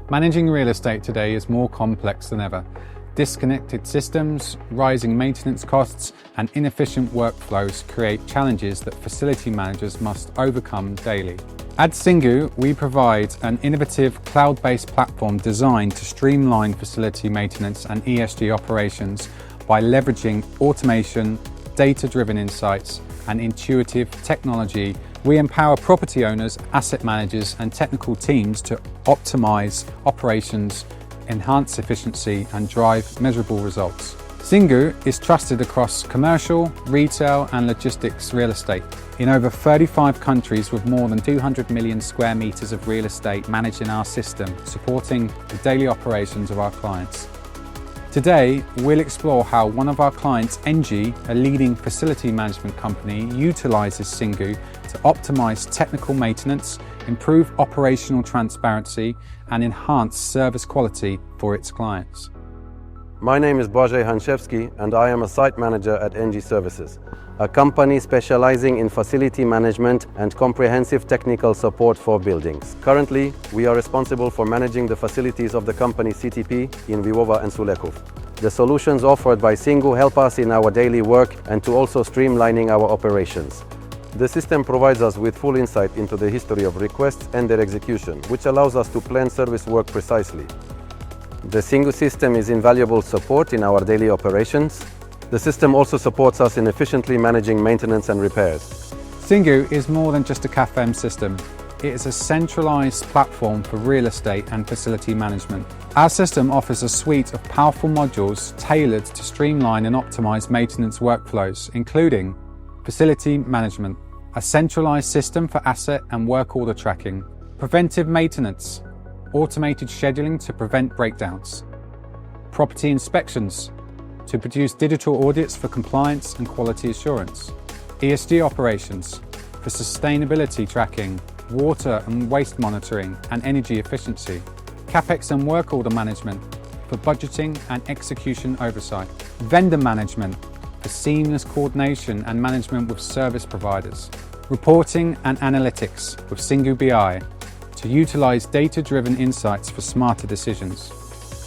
Managing real estate today is more complex than ever. Disconnected systems, rising maintenance costs, and inefficient workflows create challenges that facility managers must overcome daily. At SINGU, we provide an innovative cloud-based platform designed to streamline facility maintenance and ESG operations by leveraging automation, data-driven insights, and intuitive technology. We empower property owners, asset managers, and technical teams to optimize operations, enhance efficiency, and drive measurable results. SINGU is trusted across commercial, retail, and logistics real estate in over 35 countries, with more than 200 million square meters of real estate managed in our system, supporting the daily operations of our clients. Today, we'll explore how one of our clients, ENGIE, a leading facility management company, utilizes SINGU to optimize technical maintenance, improve operational transparency, and enhance service quality for its clients. My name is Blazej and I am a site manager at ENGIE Services, a company specializing in facility management and comprehensive technical support for buildings. Currently, we are responsible for managing the facilities of the company CTP in Iłowa and Sulechów. The solutions offered by SINGU help us in our daily work and to also streamlining our operations. The system provides us with full insight into the history of requests and their execution, which allows us to plan service work precisely. The SINGU system is invaluable support in our daily operations. The system also supports us in efficiently managing maintenance and repairs. SINGU is more than just a CAFM system. It is a centralized platform for real estate and facility management. Our system offers a suite of powerful modules tailored to streamline and optimize maintenance workflows, including facility management, a centralized system for asset and work order tracking, preventive maintenance, automated scheduling to prevent breakdowns, property inspections to produce digital audits for compliance and quality assurance, ESG operations for sustainability tracking, water and waste monitoring and energy efficiency, CapEx and work order management for budgeting and execution oversight, vendor management for seamless coordination and management with service providers, reporting and analytics with SINGU BI to utilize data-driven insights for smarter decisions.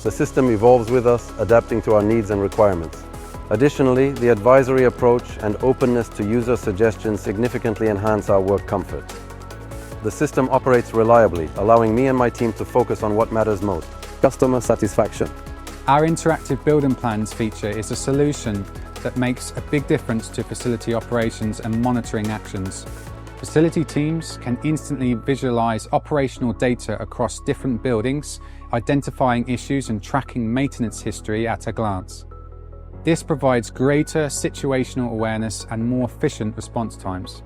The system evolves with us, adapting to our needs and requirements. Additionally, the advisory approach and openness to user suggestions significantly enhance our work comfort. The system operates reliably, allowing me and my team to focus on what matters most: customer satisfaction. Our interactive building plans feature is a solution that makes a big difference to facility operations and monitoring actions. Facility teams can instantly visualize operational data across different buildings, identifying issues and tracking maintenance history at a glance. This provides greater situational awareness and more efficient response times.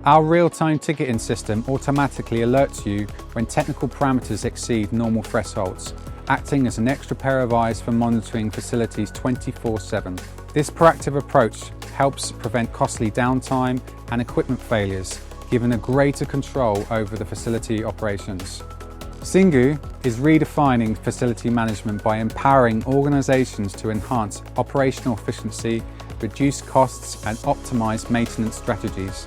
Our real-time ticketing system automatically alerts you when technical parameters exceed normal thresholds, acting as an extra pair of eyes for monitoring facilities 24/7. This proactive approach helps prevent costly downtime and equipment failures, giving a greater control over the facility operations. SINGU is redefining facility management by empowering organizations to enhance operational efficiency, reduce costs, and optimize maintenance strategies.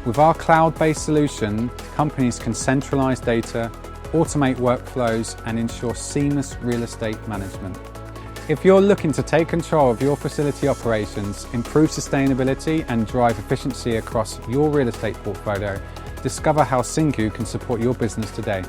With our cloud-based solution, companies can centralize data, automate workflows, and ensure seamless real estate management. If you're looking to take control of your facility operations, improve sustainability, and drive efficiency across your real estate portfolio, discover how SINGU can support your business today.